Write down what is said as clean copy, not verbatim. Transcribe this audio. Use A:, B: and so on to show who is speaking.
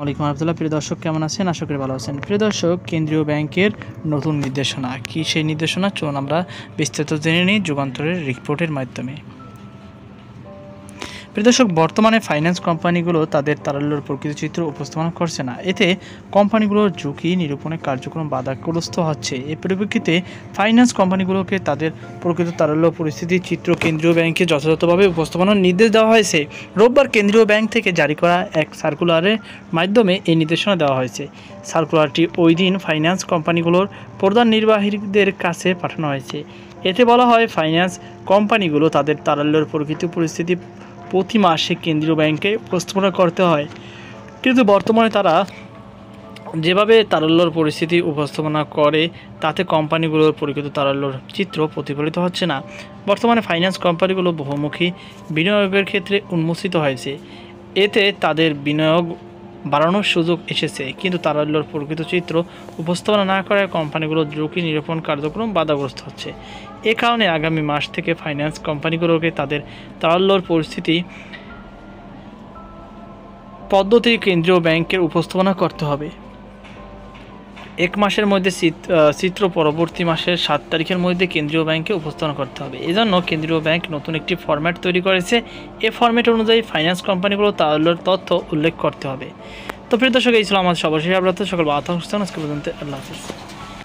A: ওয়ালাইকুম রহমতুল্লাহ। প্রিয় দর্শক, কেমন আছেন? আশা করি ভালো আছেন। প্রিয় দর্শক, কেন্দ্রীয় ব্যাংকের নতুন নির্দেশনা কি, সেই নির্দেশনা চলুন আমরা বিস্তারিত জেনে নিই যুগান্তরের রিপোর্টের মাধ্যমে। প্রিয় দর্শক, বর্তমানে ফাইন্যান্স কোম্পানিগুলো তাদের তারল্যর প্রকৃত চিত্র উপস্থাপন করছে না। এতে কোম্পানিগুলোর ঝুঁকি নিরূপণের কার্যক্রম বাধাগ্রস্ত হচ্ছে। এর পরিপ্রেক্ষিতে ফাইন্যান্স কোম্পানিগুলোকে তাদের প্রকৃত তারল্য পরিস্থিতির চিত্র কেন্দ্রীয় ব্যাংকে যথাযথভাবে উপস্থাপনের নির্দেশ দেওয়া হয়েছে। রোববার কেন্দ্রীয় ব্যাংক থেকে জারি করা এক সার্কুলারের মাধ্যমে এই নির্দেশনা দেওয়া হয়েছে। সার্কুলারটি ওই দিন ফাইন্যান্স কোম্পানিগুলোর প্রধান নির্বাহীদের কাছে পাঠানো হয়েছে। এতে বলা হয়, ফাইন্যান্স কোম্পানিগুলো তাদের তারল্যের প্রকৃত পরিস্থিতি প্রতি মাসে কেন্দ্রীয় ব্যাংকে উপস্থাপনা করতে হয়, কিন্তু বর্তমানে তারা যেভাবে তারল্যর পরিস্থিতি উপস্থাপনা করে তাতে কোম্পানিগুলোর প্রকৃত তারল্যর চিত্র প্রতিফলিত হচ্ছে না। বর্তমানে ফাইন্যান্স কোম্পানিগুলো বহুমুখী বিনিয়োগের ক্ষেত্রে উন্মোচিত হয়েছে। এতে তাদের বিনিয়োগ বাড়ানোর সুযোগ এসেছে, কিন্তু তারল্যর প্রকৃত চিত্র উপস্থাপনা না করায় কোম্পানিগুলোর ঝুঁকি নিরূপণ কার্যক্রম বাধাগ্রস্ত হচ্ছে। এ কারণে আগামী মাস থেকে ফাইন্যান্স কোম্পানিগুলোকে তাদের তারল্যর পরিস্থিতি পদ্ধতি কেন্দ্রীয় ব্যাংকের উপস্থাপনা করতে হবে। এক মাসের মধ্যে চিত্র পরবর্তী মাসের 7 তারিখের মধ্যে কেন্দ্রীয় ব্যাংকে উপস্থাপনা করতে হবে। এজন্য কেন্দ্রীয় ব্যাংক নতুন একটি ফরম্যাট তৈরি করেছে। এই ফরম্যাট অনুযায়ী ফাইন্যান্স কোম্পানিগুলো তারল্যের তথ্য উল্লেখ করতে হবে। তো প্রিয় দর্শক, এই ছিল আমাদের সর্বশেষ আপডেট। সকল বার্তা আজকে পর্যন্ত। আল্লাহ হাফিজ।